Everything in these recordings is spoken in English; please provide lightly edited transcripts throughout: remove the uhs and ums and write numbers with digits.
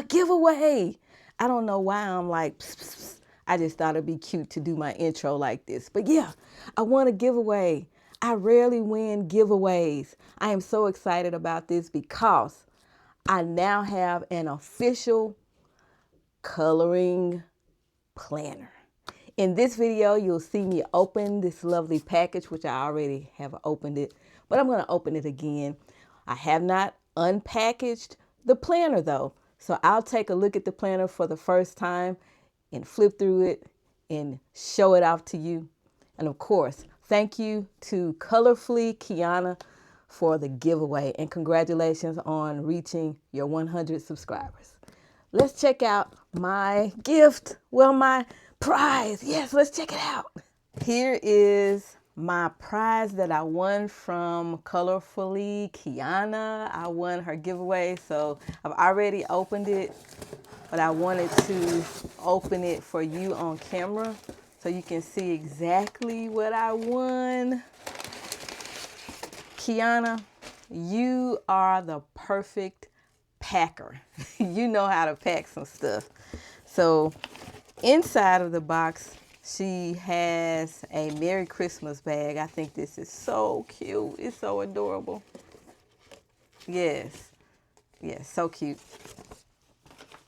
giveaway. I don't know why I'm like, pss, pss, pss. I just thought it'd be cute to do my intro like this. But yeah, I won a giveaway. I rarely win giveaways. I am so excited about this because I now have an official coloring planner. In this video, you'll see me open this lovely package, which I already have opened it, but I'm going to open it again. I have not unpackaged the planner though. So I'll take a look at the planner for the first time and flip through it and show it off to you. And of course, thank you to Colorfully Kiana for the giveaway, and congratulations on reaching your 100 subscribers. Let's check out my gift. Well, my prize. Yes, let's check it out. Here is my prize that I won from Colorfully Kiana. I won her giveaway, so I've already opened it, but I wanted to open it for you on camera so you can see exactly what I won. Kiana, you are the perfect packer. You know how to pack some stuff. So inside of the box, she has a Merry Christmas bag. I think this is so cute. It's so adorable. Yes. Yes, so cute.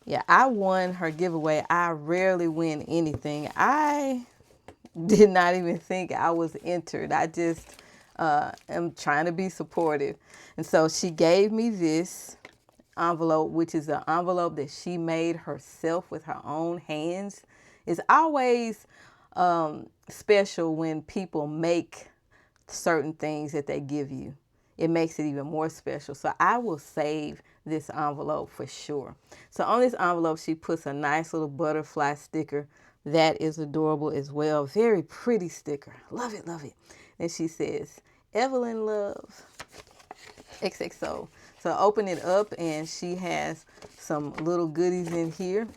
Yeah, I won her giveaway. I rarely win anything. I did not even think I was entered. I just am trying to be supportive. And so she gave me this envelope, which is an envelope that she made herself with her own hands. It's always special when people make certain things that they give you. It makes it even more special. So I will save this envelope for sure. So on this envelope, she puts a nice little butterfly sticker. That is adorable as well. Very pretty sticker. Love it, love it. And she says, Evelyn love, XXO. So open it up and she has some little goodies in here.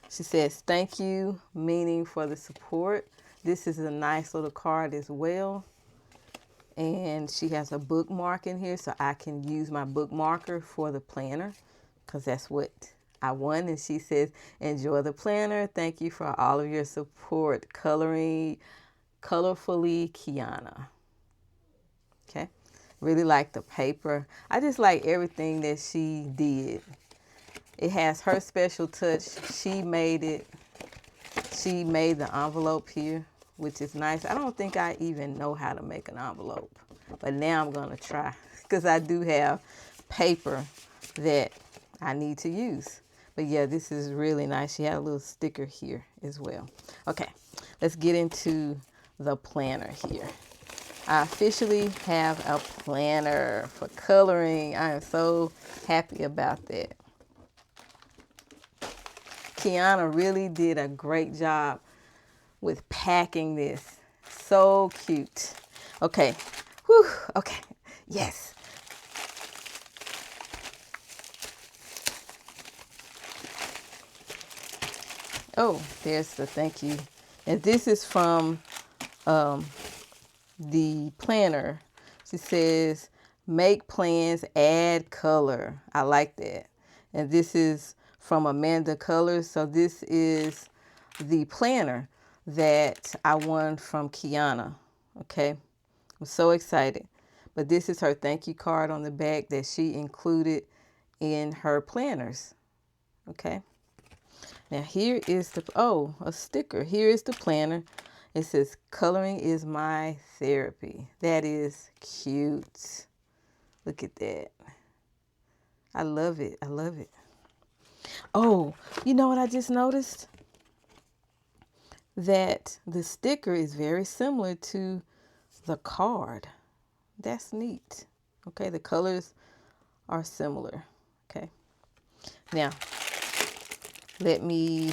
She says, thank you, meaning for the support. This is a nice little card as well. And she has a bookmark in here so I can use my bookmarker for the planner because that's what I won. And she says, enjoy the planner. Thank you for all of your support. Colorfully Kiana. Okay. Really like the paper. I just like everything that she did. It has her special touch. She made it. She made the envelope here, which is nice. I don't think I even know how to make an envelope, but now I'm going to try because I do have paper that I need to use. But yeah, this is really nice. She had a little sticker here as well. Okay, let's get into the planner here. I officially have a planner for coloring. I am so happy about that. Kiana really did a great job with packing this. So cute. Okay. Whew. Okay. Yes. Oh, there's the thank you. And this is from the planner. She says, make plans, add color. I like that. And this is from Amanda Colors. So this is the planner that I won from Kiana. Okay. I'm so excited. But this is her thank you card on the back that she included in her planners. Okay. Now here is the, a sticker. Here is the planner. It says, coloring is my therapy. That is cute. Look at that. I love it. I love it. Oh, you know what I just noticed? That the sticker is very similar to the card. That's neat. Okay, the colors are similar. Okay. Now, let me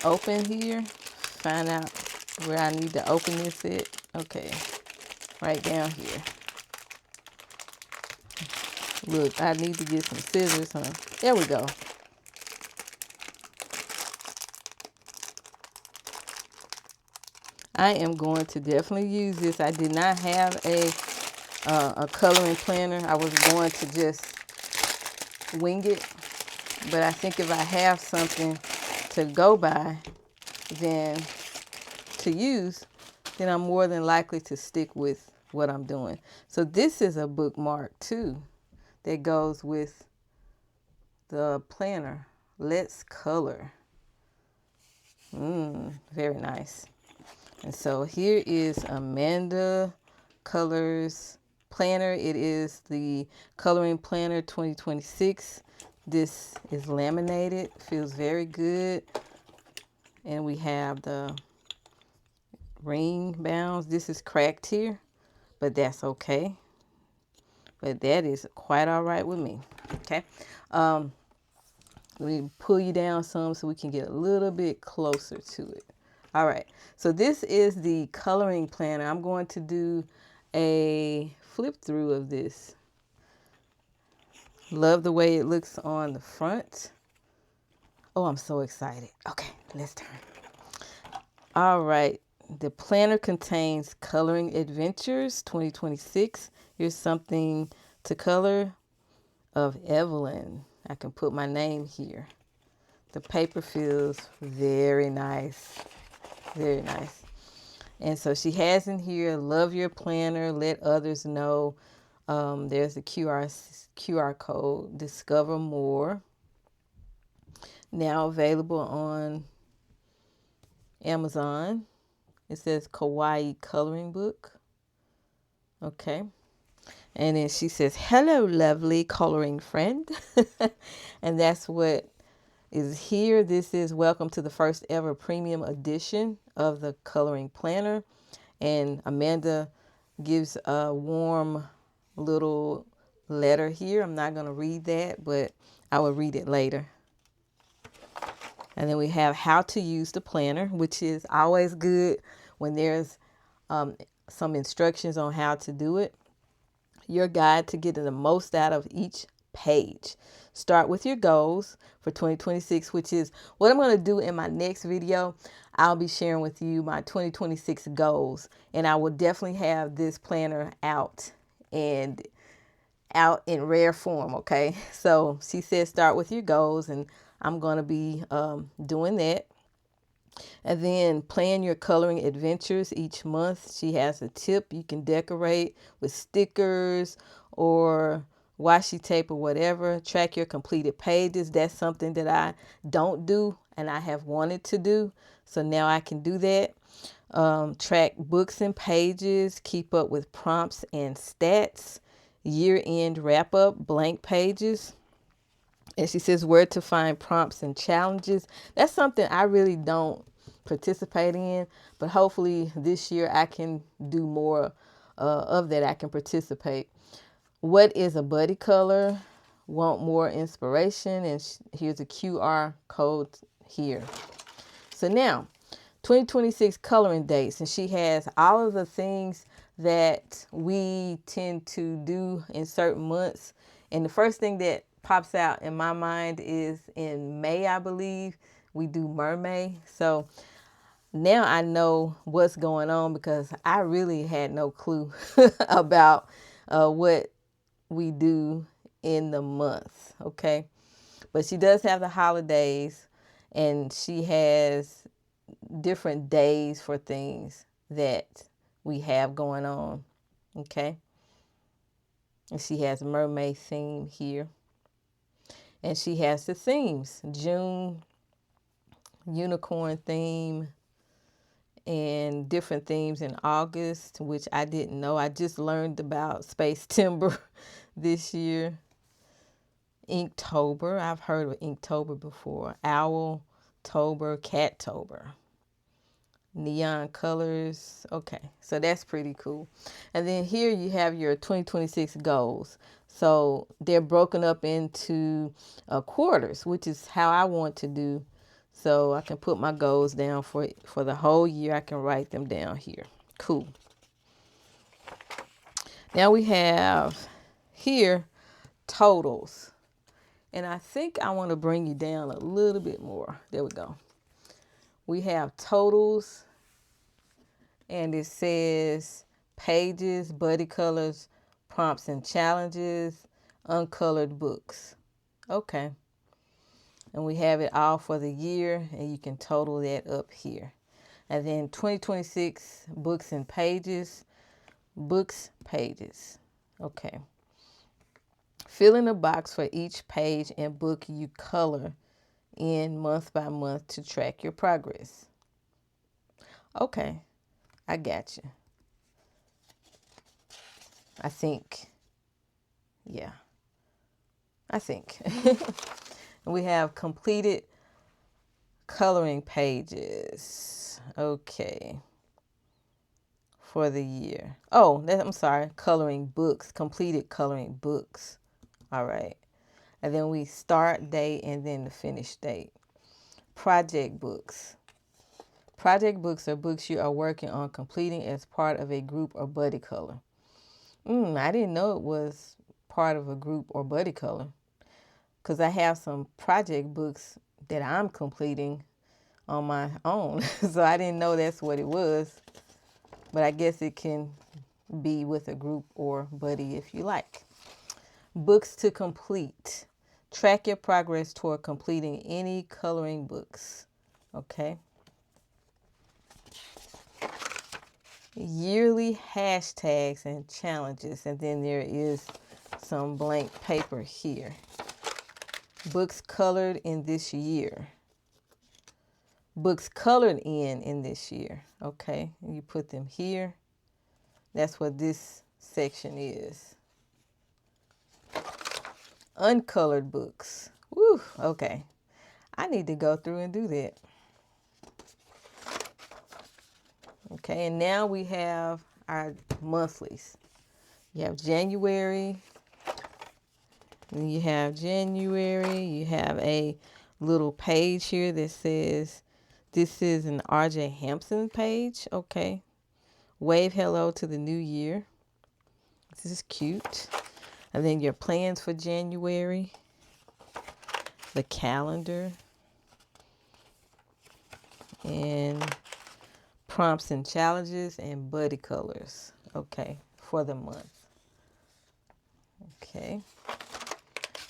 open here. Find out where I need to open this at. Okay, right down here. Look, I need to get some scissors, huh? There we go. I am going to definitely use this. I did not have a coloring planner. I was going to just wing it. But I think if I have something to go by, then to use, then I'm more than likely to stick with what I'm doing. So this is a bookmark too that goes with the planner. Let's color. Very nice. And so here is Amanda Colors Planner. It is the Coloring Planner 2026. This is laminated, feels very good. And we have the ring bounds. This is cracked here, but that's okay. But that is quite all right with me. Okay. Let me pull you down some so we can get a little bit closer to it. All right. So this is the coloring planner. I'm going to do a flip through of this. Love the way it looks on the front. Oh, I'm so excited. Okay, let's turn. All right. The planner contains Coloring Adventures 2026. Here's something to color of Evelyn. I can put my name here. The paper feels very nice. Very nice. And so she has in here, love your planner, let others know. There's a QR code, discover more. Now available on Amazon. It says Kawaii Coloring Book. Okay. And then she says, hello, lovely coloring friend. And that's what is here. This is welcome to the first ever premium edition of the coloring planner. And Amanda gives a warm little letter here. I'm not going to read that, but I will read it later. And then we have how to use the planner, which is always good when there's some instructions on how to do it. Your guide to getting the most out of each page. Start with your goals for 2026, which is what I'm going to do in my next video. I'll be sharing with you my 2026 goals, and I will definitely have this planner out in rare form. Okay. So she says, start with your goals, and I'm going to be doing that. And then plan your coloring adventures each month. She has a tip you can decorate with stickers or washi tape or whatever. Track your completed pages. That's something that I don't do and I have wanted to do. So now I can do that. Track books and pages. Keep up with prompts and stats. Year-end wrap-up, blank pages. And she says where to find prompts and challenges. That's something I really don't participate in, but hopefully this year I can do more of that. I can participate. What is a buddy color? Want more inspiration? And here's a QR code here. So now 2026 coloring dates, and she has all of the things that we tend to do in certain months. And the first thing that pops out in my mind is in May, I believe, we do Mermaid. So now I know what's going on because I really had no clue about what we do in the month. Okay. But she does have the holidays, and she has different days for things that we have going on. Okay. And she has mermaid theme here. And she has the themes. June, unicorn theme, and different themes in August, which I didn't know. I just learned about Space Timber this year. Inktober. I've heard of Inktober before. Owltober, Cattober. Neon colors. Okay, so that's pretty cool. And then here you have your 2026 goals. So they're broken up into quarters, which is how I want to do. So I can put my goals down for the whole year. I can write them down here. Cool. Now we have here totals. And I think I want to bring you down a little bit more. There we go. We have totals, and it says pages, buddy colors, prompts and challenges, uncolored books. Okay. And we have it all for the year, and you can total that up here. And then 2026 books and pages, books, pages. Okay. Fill in a box for each page and book you color in month by month to track your progress. Okay, I got you. I think, yeah, I think. We have completed coloring pages. Okay. For the year. Oh, I'm sorry. Coloring books. Completed coloring books. All right. And then we start date and then the finish date. Project books. Project books are books you are working on completing as part of a group or buddy color. I didn't know it was part of a group or buddy color, because I have some project books that I'm completing on my own. So I didn't know that's what it was. But I guess it can be with a group or buddy if you like. Books to complete. Track your progress toward completing any coloring books. Okay. Yearly hashtags and challenges. And then there is some blank paper here. Books colored in this year. Books colored in this year. Okay. And you put them here. That's what this section is. Uncolored books. Woo, okay. I need to go through and do that. Okay, and now we have our monthlies. You have January. You have January. You have a little page here that says, this is an R.J. Hampson page. Okay. Wave hello to the new year. This is cute. And then your plans for January. The calendar. And prompts and challenges and buddy colors. Okay. For the month. Okay.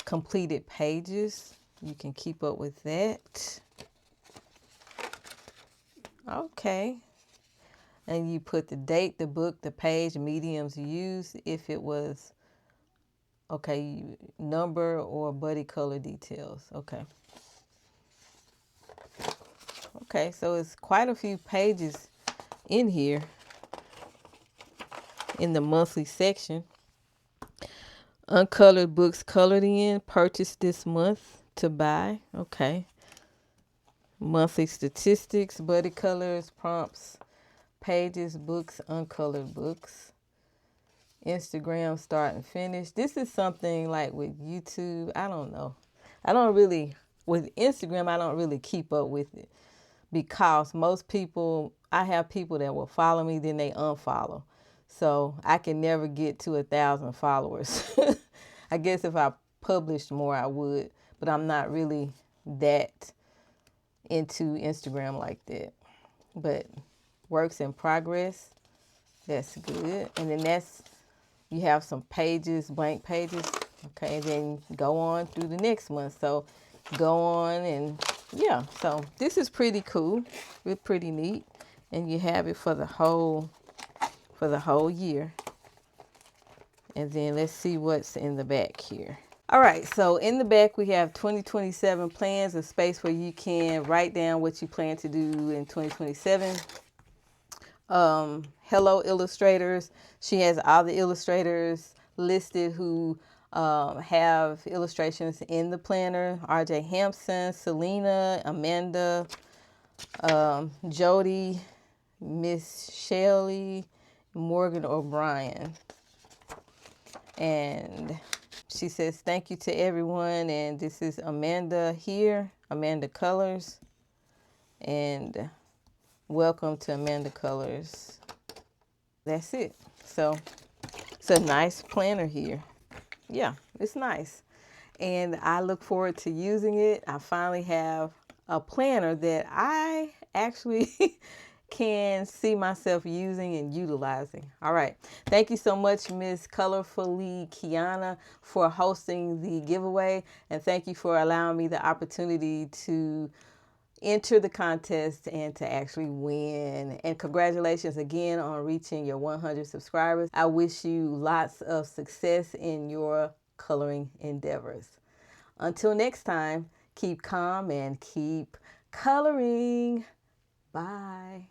Completed pages. You can keep up with that. Okay. And you put the date, the book, the page, mediums used, if it was, okay, number or buddy color details. Okay. Okay, so it's quite a few pages in here in the monthly section. Uncolored books colored in, purchased this month to buy. Okay. Monthly statistics, buddy colors, prompts, pages, books, uncolored books. Instagram start and finish. This is something like with YouTube. I don't know. With Instagram, I don't really keep up with it, because most people, I have people that will follow me, then they unfollow. So I can never get to 1,000 followers. I guess if I published more, I would, but I'm not really that into Instagram like that. But works in progress, that's good. And then you have some pages, blank pages. Okay, then go on through the next month. So go on, and yeah, so this is pretty cool. It's pretty neat. And you have it for the whole year. And then let's see what's in the back here. All right, so in the back we have 2027 plans, a space where you can write down what you plan to do in 2027. Hello illustrators. She has all the illustrators listed who have illustrations in the planner. R.J. Hampson, Selena, Amanda, Jody, Miss Shelley, Morgan O'Brien. And she says, thank you to everyone. And this is Amanda here, Amanda Colors. And welcome to Amanda Colors. That's it. So it's a nice planner here. Yeah, it's nice. And I look forward to using it. I finally have a planner that I actually can see myself using and utilizing. All right. Thank you so much, Miss Colorfully Kiana, for hosting the giveaway. And thank you for allowing me the opportunity to enter the contest and to actually win. And congratulations again on reaching your 100 subscribers. I wish you lots of success in your coloring endeavors. Until next time, keep calm and keep coloring. Bye.